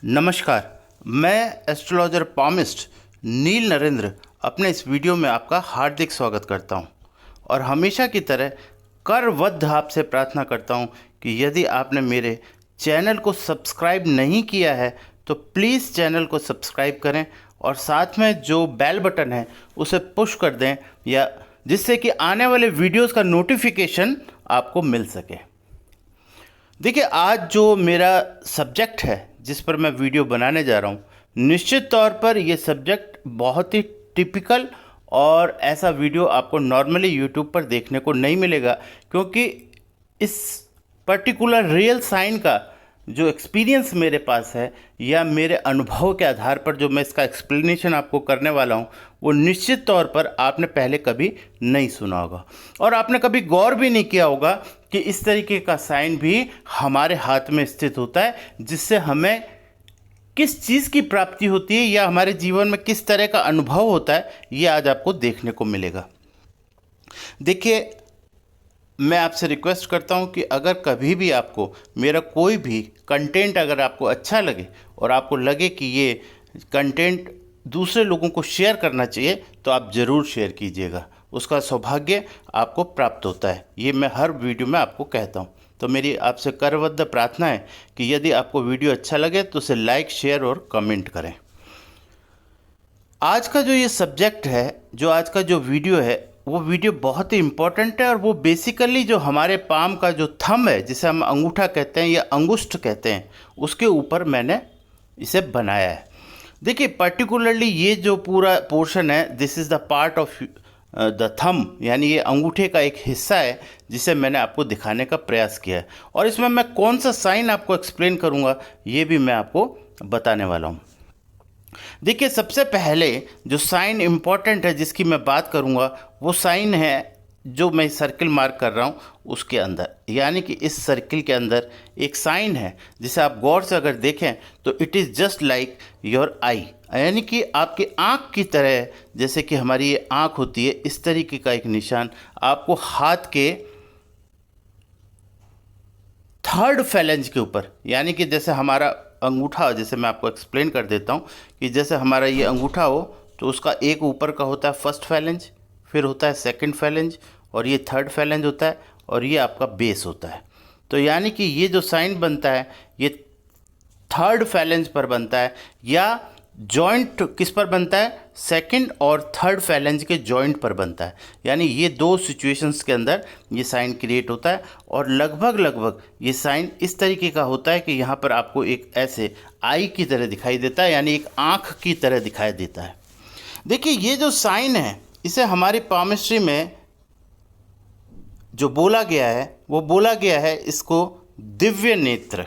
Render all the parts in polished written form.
नमस्कार। मैं astrologer palmist नील नरेंद्र अपने इस वीडियो में आपका हार्दिक स्वागत करता हूं और हमेशा की तरह करबद्ध आपसे प्रार्थना करता हूं कि यदि आपने मेरे चैनल को सब्सक्राइब नहीं किया है तो प्लीज़ चैनल को सब्सक्राइब करें और साथ में जो बेल बटन है उसे पुश कर दें या जिससे कि आने वाले वीडियोस का नोटिफिकेशन आपको मिल सके। देखिए, आज जो मेरा सब्जेक्ट है जिस पर मैं वीडियो बनाने जा रहा हूँ, निश्चित तौर पर यह सब्जेक्ट बहुत ही टिपिकल और ऐसा वीडियो आपको नॉर्मली यूट्यूब पर देखने को नहीं मिलेगा, क्योंकि इस पर्टिकुलर रियल साइन का जो एक्सपीरियंस मेरे पास है या मेरे अनुभव के आधार पर जो मैं इसका एक्सप्लेनेशन आपको करने वाला हूँ, वो निश्चित तौर पर आपने पहले कभी नहीं सुना होगा और आपने कभी गौर भी नहीं किया होगा कि इस तरीके का साइन भी हमारे हाथ में स्थित होता है, जिससे हमें किस चीज़ की प्राप्ति होती है या हमारे जीवन में किस तरह का अनुभव होता है, ये आज आपको देखने को मिलेगा। देखिए, मैं आपसे रिक्वेस्ट करता हूं कि अगर कभी भी आपको मेरा कोई भी कंटेंट अगर आपको अच्छा लगे और आपको लगे कि ये कंटेंट दूसरे लोगों को शेयर करना चाहिए, तो आप ज़रूर शेयर कीजिएगा। उसका सौभाग्य आपको प्राप्त होता है, ये मैं हर वीडियो में आपको कहता हूँ। तो मेरी आपसे करबद्ध प्रार्थना है कि यदि आपको वीडियो अच्छा लगे तो उसे लाइक, शेयर और कमेंट करें। आज का जो ये सब्जेक्ट है, जो आज का जो वीडियो है, वो वीडियो बहुत ही इम्पोर्टेंट है और वो बेसिकली जो हमारे पाम का जो थंब है, जिसे हम अंगूठा कहते हैं या अंगुष्ठ कहते हैं, उसके ऊपर मैंने इसे बनाया है। देखिए, पर्टिकुलरली ये जो पूरा पोर्शन है, this is the part of the thumb, यानी ये अंगूठे का एक हिस्सा है जिसे मैंने आपको दिखाने का प्रयास किया है। और इसमें मैं कौन सा साइन आपको एक्सप्लेन करूँगा, ये भी मैं आपको बताने वाला हूँ। देखिए, सबसे पहले जो साइन इम्पॉर्टेंट है जिसकी मैं बात करूंगा, वो साइन है जो मैं सर्किल मार्क कर रहा हूं उसके अंदर, यानी कि इस सर्किल के अंदर एक साइन है जिसे आप गौर से अगर देखें तो it is just like your eye, यानी कि आपकी आँख की तरह, जैसे कि हमारी ये आँख होती है, इस तरीके का एक निशान आपको हाथ के थर्ड फैलेंज के ऊपर, यानी कि जैसे हमारा अंगूठा, जैसे मैं आपको एक्सप्लेन कर देता हूँ कि जैसे हमारा ये अंगूठा हो तो उसका एक ऊपर का होता है फर्स्ट फैलेंज, फिर होता है सेकंड फैलेंज और ये थर्ड फैलेंज होता है और ये आपका बेस होता है। तो यानी कि ये जो साइन बनता है ये थर्ड फैलेंज पर बनता है या जॉइंट किस पर बनता है, सेकंड और थर्ड फैलेंज के जॉइंट पर बनता है। यानी ये दो सिचुएशंस के अंदर ये साइन क्रिएट होता है और लगभग ये साइन इस तरीके का होता है कि यहाँ पर आपको एक ऐसे आई की तरह दिखाई देता है, यानी एक आँख की तरह दिखाई देता है। देखिए, ये जो साइन है इसे हमारी पामिस्ट्री में जो बोला गया है वो बोला गया है इसको दिव्य नेत्र।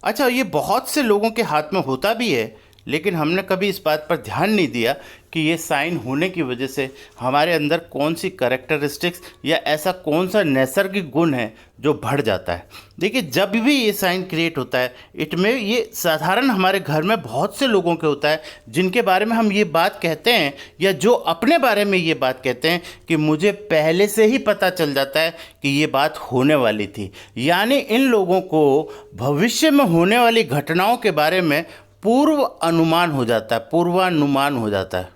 अच्छा, ये बहुत से लोगों के हाथ में होता भी है, लेकिन हमने कभी इस बात पर ध्यान नहीं दिया कि ये साइन होने की वजह से हमारे अंदर कौन सी कैरेक्टरिस्टिक्स या ऐसा कौन सा नैसर्गिक गुण है जो बढ़ जाता है। देखिए, जब भी ये साइन क्रिएट होता है, ये साधारण हमारे घर में बहुत से लोगों के होता है जिनके बारे में हम ये बात कहते हैं या जो अपने बारे में ये बात कहते हैं कि मुझे पहले से ही पता चल जाता है कि ये बात होने वाली थी। यानी इन लोगों को भविष्य में होने वाली घटनाओं के बारे में पूर्वानुमान हो जाता है।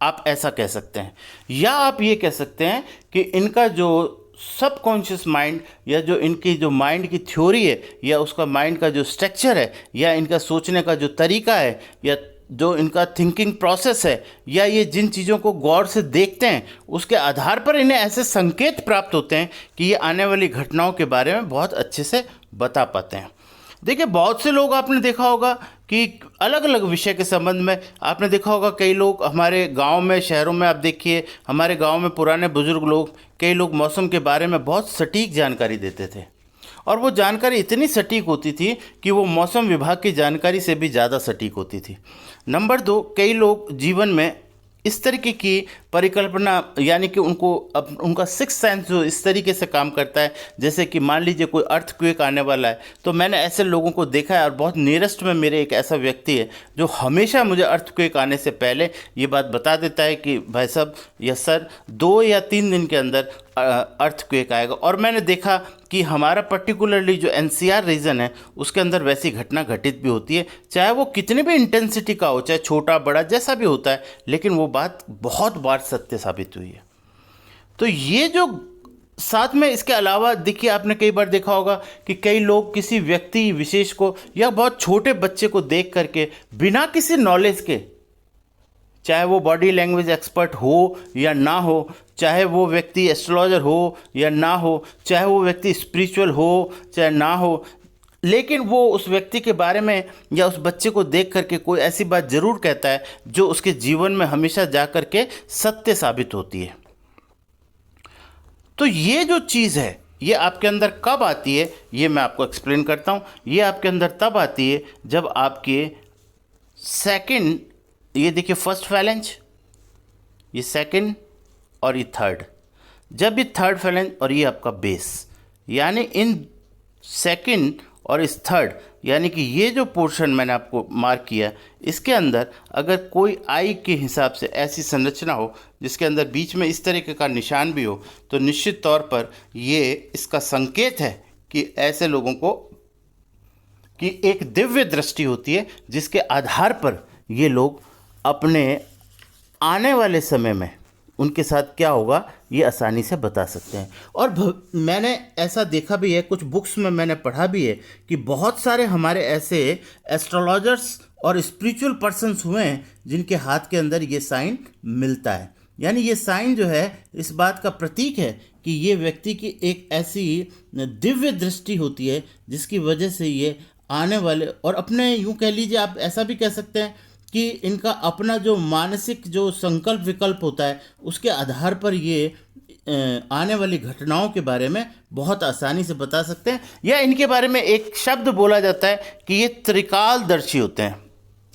आप ऐसा कह सकते हैं या आप ये कह सकते हैं कि इनका जो सबकॉन्शियस माइंड या जो इनकी जो माइंड की थ्योरी है या उसका माइंड का जो स्ट्रक्चर है या इनका सोचने का जो तरीका है या जो इनका थिंकिंग प्रोसेस है या ये जिन चीज़ों को गौर से देखते हैं उसके आधार पर इन्हें ऐसे संकेत प्राप्त होते हैं कि ये आने वाली घटनाओं के बारे में बहुत अच्छे से बता पाते हैं। देखिए, बहुत से लोग आपने देखा होगा कि अलग अलग विषय के संबंध में आपने देखा होगा, कई लोग हमारे गांव में, शहरों में आप देखिए, हमारे गांव में पुराने बुजुर्ग लोग, कई लोग मौसम के बारे में बहुत सटीक जानकारी देते थे और वो जानकारी इतनी सटीक होती थी कि वो मौसम विभाग की जानकारी से भी ज़्यादा सटीक होती थी। नंबर 2, कई लोग जीवन में इस तरीके की परिकल्पना, यानी कि उनको उनका सिक्स सेंस जो इस तरीके से काम करता है, जैसे कि मान लीजिए कोई अर्थक्वेक आने वाला है, तो मैंने ऐसे लोगों को देखा है। और बहुत नियरेस्ट में मेरे एक ऐसा व्यक्ति है जो हमेशा मुझे अर्थक्वेक आने से पहले ये बात बता देता है कि भाई साहब या सर 2 या 3 दिन के अंदर अर्थक्वेक आएगा। और मैंने देखा कि हमारा पर्टिकुलरली जो एनसीआर रीजन है उसके अंदर वैसी घटना घटित भी होती है, चाहे वो कितने भी इंटेंसिटी का हो, चाहे छोटा बड़ा जैसा भी होता है, लेकिन वो बात बहुत बार सत्य साबित हुई है। तो ये जो साथ में इसके अलावा देखिए, आपने कई बार देखा होगा कि कई लोग किसी व्यक्ति विशेष को या बहुत छोटे बच्चे को देख करके बिना किसी नॉलेज के, चाहे वो बॉडी लैंग्वेज एक्सपर्ट हो या ना हो, चाहे वो व्यक्ति एस्ट्रोलॉजर हो या ना हो, चाहे वो व्यक्ति स्पिरिचुअल हो चाहे ना हो, लेकिन वो उस व्यक्ति के बारे में या उस बच्चे को देख करके कोई ऐसी बात ज़रूर कहता है जो उसके जीवन में हमेशा जा कर के सत्य साबित होती है। तो ये जो चीज़ है ये आपके अंदर कब आती है, ये मैं आपको एक्सप्लेन करता हूँ। ये आपके अंदर तब आती है जब आपके सेकंड, ये देखिए फर्स्ट फैलेंज, ये सेकंड और ये थर्ड, जब ये थर्ड फैलेंज और ये आपका बेस, यानी इन सेकंड और इस थर्ड, यानी कि ये जो पोर्शन मैंने आपको मार्क किया, इसके अंदर अगर कोई आई के हिसाब से ऐसी संरचना हो जिसके अंदर बीच में इस तरीके का निशान भी हो, तो निश्चित तौर पर ये इसका संकेत है कि ऐसे लोगों को कि एक दिव्य दृष्टि होती है जिसके आधार पर ये लोग अपने आने वाले समय में उनके साथ क्या होगा ये आसानी से बता सकते हैं। और मैंने ऐसा देखा भी है, कुछ बुक्स में मैंने पढ़ा भी है कि बहुत सारे हमारे ऐसे एस्ट्रोलॉजर्स और स्पिरिचुअल पर्सन्स हुए हैं जिनके हाथ के अंदर ये साइन मिलता है। यानी ये साइन जो है इस बात का प्रतीक है कि ये व्यक्ति की एक ऐसी दिव्य दृष्टि होती है जिसकी वजह से ये आने वाले, और अपने यूँ कह लीजिए, आप ऐसा भी कह सकते हैं कि इनका अपना जो मानसिक जो संकल्प विकल्प होता है उसके आधार पर ये आने वाली घटनाओं के बारे में बहुत आसानी से बता सकते हैं। या इनके बारे में एक शब्द बोला जाता है कि ये त्रिकालदर्शी होते हैं,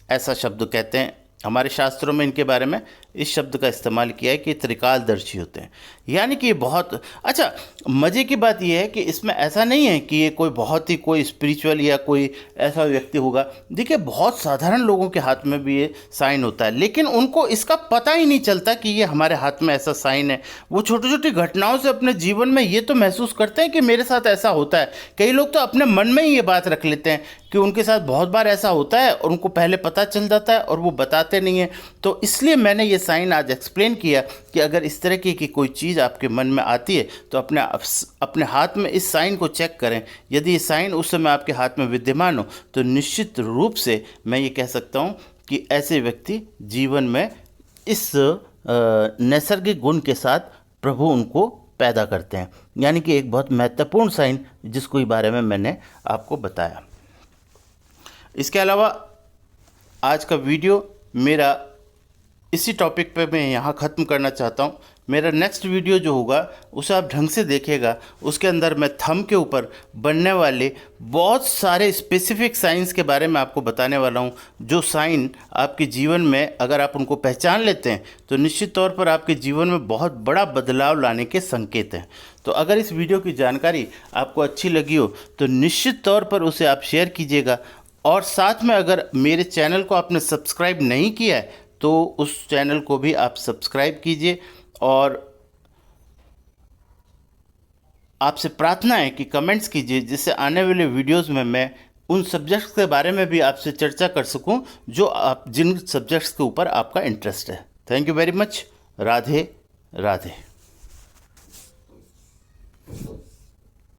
ऐसा शब्द कहते हैं। हमारे शास्त्रों में इनके बारे में इस शब्द का इस्तेमाल किया है कि त्रिकालदर्शी होते हैं। यानी कि ये बहुत अच्छा, मज़े की बात यह है कि इसमें ऐसा नहीं है कि ये कोई बहुत ही कोई स्पिरिचुअल या कोई ऐसा व्यक्ति होगा। देखिए बहुत साधारण लोगों के हाथ में भी ये साइन होता है, लेकिन उनको इसका पता ही नहीं चलता कि ये हमारे हाथ में ऐसा साइन है। वो छोटी छोटी घटनाओं से अपने जीवन में ये तो महसूस करते हैं कि मेरे साथ ऐसा होता है। कई लोग तो अपने मन में ही ये बात रख लेते हैं कि उनके साथ बहुत बार ऐसा होता है और उनको पहले पता चल जाता है और वो बताते नहीं हैं। तो इसलिए मैंने ये साइन आज एक्सप्लेन किया कि अगर इस तरह की कोई चीज़ आपके मन में आती है तो अपने हाथ में इस साइन को चेक करें। यदि ये साइन उस समय आपके हाथ में विद्यमान हो तो निश्चित रूप से मैं ये कह सकता हूँ कि ऐसे व्यक्ति जीवन में इस नैसर्गिक गुण के साथ प्रभु उनको पैदा करते हैं। यानी कि एक बहुत महत्वपूर्ण साइन जिसको बारे में मैंने आपको बताया। इसके अलावा आज का वीडियो मेरा इसी टॉपिक पे मैं यहाँ ख़त्म करना चाहता हूँ। मेरा नेक्स्ट वीडियो जो होगा उसे आप ढंग से देखिएगा। उसके अंदर मैं थंब के ऊपर बनने वाले बहुत सारे स्पेसिफिक साइंस के बारे में आपको बताने वाला हूँ, जो साइन आपके जीवन में अगर आप उनको पहचान लेते हैं तो निश्चित तौर पर आपके जीवन में बहुत बड़ा बदलाव लाने के संकेत हैं। तो अगर इस वीडियो की जानकारी आपको अच्छी लगी हो तो निश्चित तौर पर उसे आप शेयर कीजिएगा। और साथ में अगर मेरे चैनल को आपने सब्सक्राइब नहीं किया है तो उस चैनल को भी आप सब्सक्राइब कीजिए। और आपसे प्रार्थना है कि कमेंट्स कीजिए जिससे आने वाले वीडियोस में मैं उन सब्जेक्ट्स के बारे में भी आपसे चर्चा कर सकूं जो जिन सब्जेक्ट्स के ऊपर आपका इंटरेस्ट है। Thank you very much. Radhe Radhe.